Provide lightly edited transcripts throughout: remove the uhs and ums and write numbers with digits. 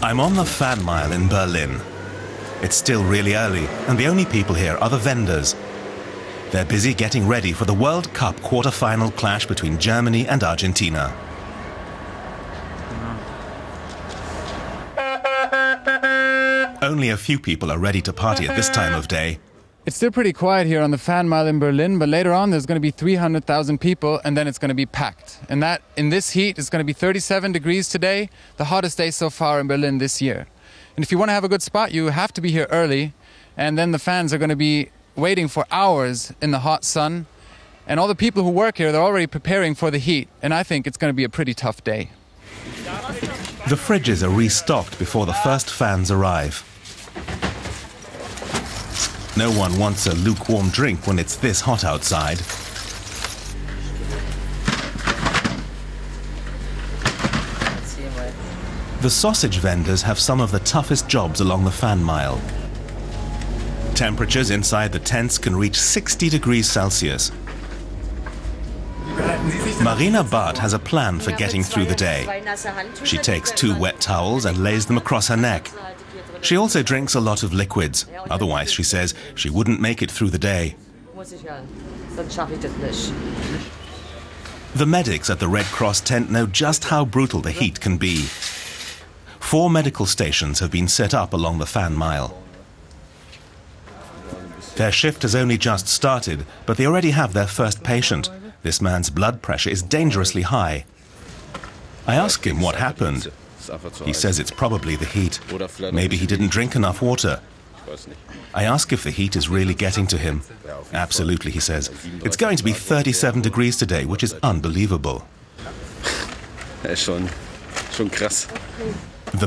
I'm on the Fan Mile in Berlin. It's still really early, and the only people here are the vendors. They're busy getting ready for the World Cup quarter-final clash between Germany and Argentina. Only a few people are ready to party at this time of day. It's still pretty quiet here on the Fan Mile in Berlin, but later on there's going to be 300,000 people, and then it's going to be packed. And that, in this heat, is going to be 37 degrees today, the hottest day so far in Berlin this year. And if you want to have a good spot, you have to be here early, and then the fans are going to be waiting for hours in the hot sun. And all the people who work here, they're already preparing for the heat, and I think it's going to be a pretty tough day. The fridges are restocked before the first fans arrive. No one wants a lukewarm drink when it's this hot outside. The sausage vendors have some of the toughest jobs along the Fan Mile. Temperatures inside the tents can reach 60 degrees Celsius. Marina Barth has a plan for getting through the day. She takes 2 wet towels and lays them across her neck. She also drinks a lot of liquids. Otherwise, she says, she wouldn't make it through the day. The medics at the Red Cross tent know just how brutal the heat can be. 4 medical stations have been set up along the Fan Mile. Their shift has only just started, but they already have their first patient. This man's blood pressure is dangerously high. I ask him what happened. He says it's probably the heat. Maybe he didn't drink enough water. I ask if the heat is really getting to him. Absolutely, he says. It's going to be 37 degrees today, which is unbelievable. The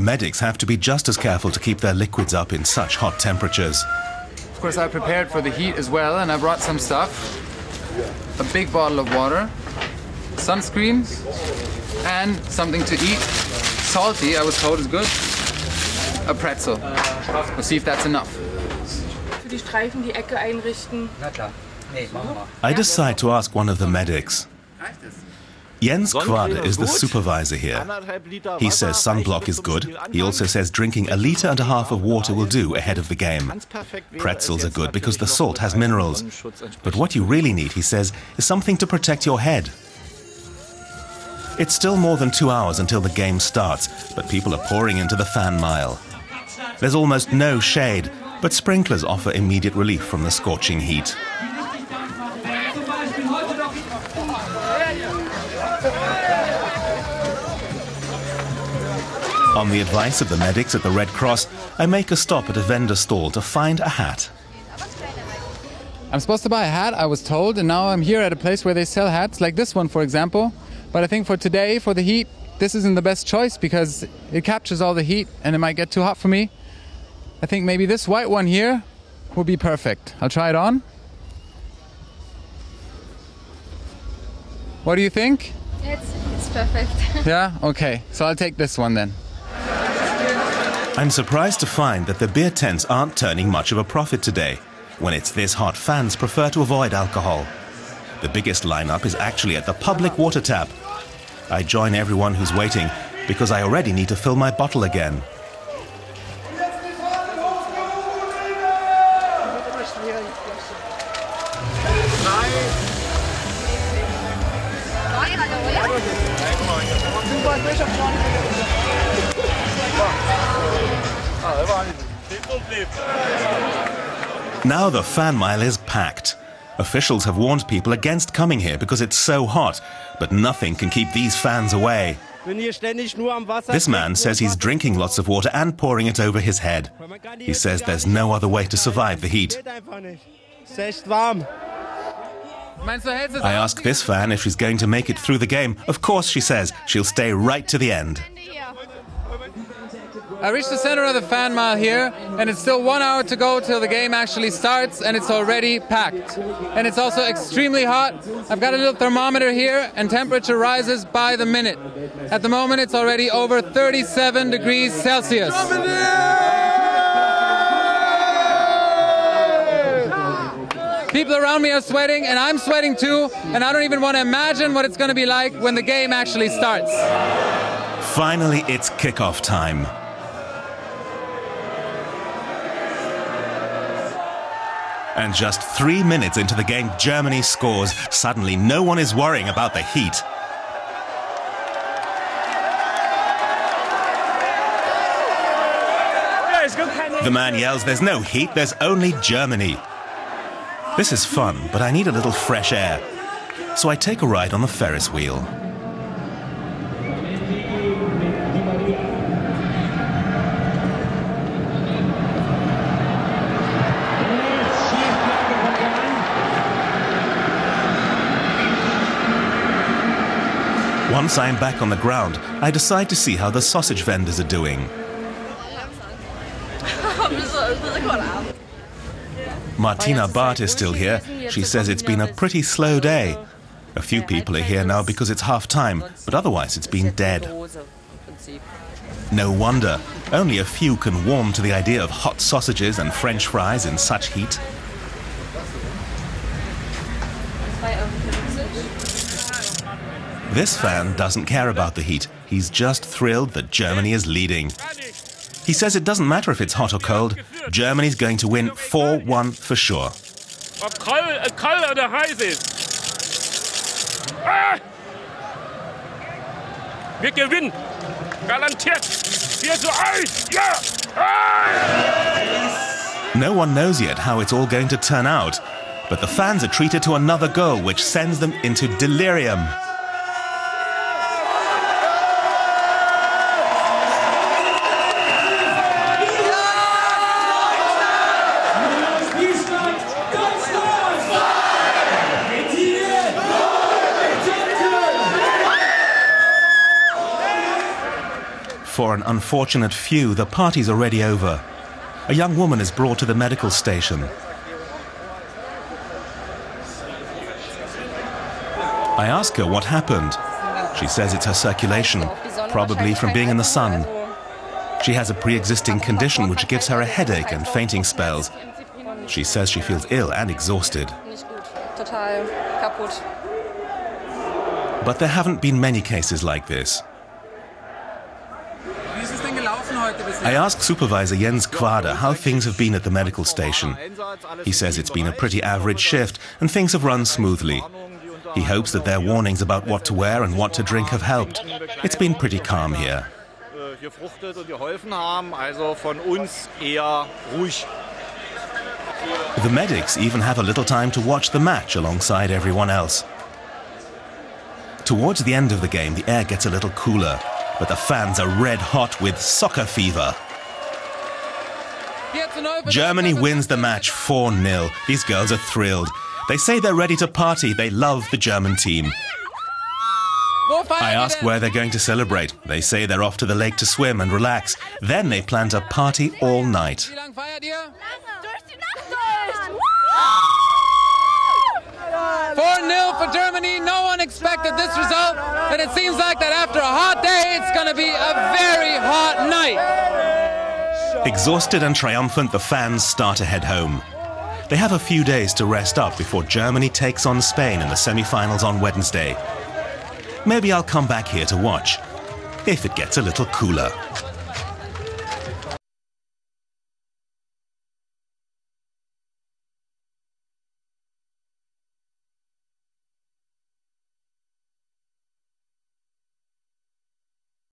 medics have to be just as careful to keep their liquids up in such hot temperatures. Of course, I prepared for the heat as well, and I brought some stuff. A big bottle of water, sunscreen, and something to eat. Salty, I was told, is good. A pretzel. We'll see if that's enough. I decide to ask one of the medics. Jens Quade is the supervisor here. He says sunblock is good. He also says drinking 1.5 liters of water will do ahead of the game. Pretzels are good because the salt has minerals. But what you really need, he says, is something to protect your head. It's still more than 2 hours until the game starts, but people are pouring into the Fan Mile. There's almost no shade, but sprinklers offer immediate relief from the scorching heat. On the advice of the medics at the Red Cross, I make a stop at a vendor stall to find a hat. I'm supposed to buy a hat, I was told, and now I'm here at a place where they sell hats, like this one, for example. But I think for today, for the heat, this isn't the best choice because it captures all the heat and it might get too hot for me. I think maybe this white one here will be perfect. I'll try it on. What do you think? It's perfect. Yeah? Okay. So I'll take this one then. I'm surprised to find that the beer tents aren't turning much of a profit today. When it's this hot, fans prefer to avoid alcohol. The biggest lineup is actually at the public water tap. I join everyone who's waiting because I already need to fill my bottle again. Now the Fan Mile is packed. Officials have warned people against coming here because it's so hot, but nothing can keep these fans away. This man says he's drinking lots of water and pouring it over his head. He says there's no other way to survive the heat. I ask this fan if she's going to make it through the game. Of course, she says. She'll stay right to the end. I reached the center of the Fan Mile here, and it's still 1 hour to go till the game actually starts, and it's already packed. And it's also extremely hot. I've got a little thermometer here, and temperature rises by the minute. At the moment, it's already over 37 degrees Celsius. People around me are sweating, and I'm sweating too, and I don't even want to imagine what it's going to be like when the game actually starts. Finally, it's kickoff time. And just 3 minutes into the game, Germany scores. Suddenly, no one is worrying about the heat. The man yells, "There's no heat, there's only Germany." This is fun, but I need a little fresh air. So I take a ride on the Ferris wheel. Once I'm back on the ground, I decide to see how the sausage vendors are doing. Martina Barth is still here. She says it's been a pretty slow day. A few people are here now because it's half time, but otherwise it's been dead. No wonder. Only a few can warm to the idea of hot sausages and French fries in such heat. This fan doesn't care about the heat. He's just thrilled that Germany is leading. He says it doesn't matter if it's hot or cold. Germany's going to win 4-1 for sure. Ob kalt oder heiß ist. Wir gewinnen. Garantiert. 4-1. Ja. No one knows yet how it's all going to turn out. But the fans are treated to another goal, which sends them into delirium. For an unfortunate few, the party's already over. A young woman is brought to the medical station. I ask her what happened. She says it's her circulation, probably from being in the sun. She has a pre-existing condition which gives her a headache and fainting spells. She says she feels ill and exhausted. But there haven't been many cases like this. I ask Supervisor Jens Quader how things have been at the medical station. He says it's been a pretty average shift and things have run smoothly. He hopes that their warnings about what to wear and what to drink have helped. It's been pretty calm here. The medics even have a little time to watch the match alongside everyone else. Towards the end of the game, the air gets a little cooler, but the fans are red hot with soccer fever. Germany wins the match 4-0. These girls are thrilled. They say they're ready to party. They love the German team. I ask where they're going to celebrate. They say they're off to the lake to swim and relax. Then they plan to party all night. 4-0 for Germany. No one expected this result, but it seems like that after a hot day, it's going to be a very hot night. Exhausted and triumphant, the fans start to head home. They have a few days to rest up before Germany takes on Spain in the semi-finals on Wednesday. Maybe I'll come back here to watch, if it gets a little cooler.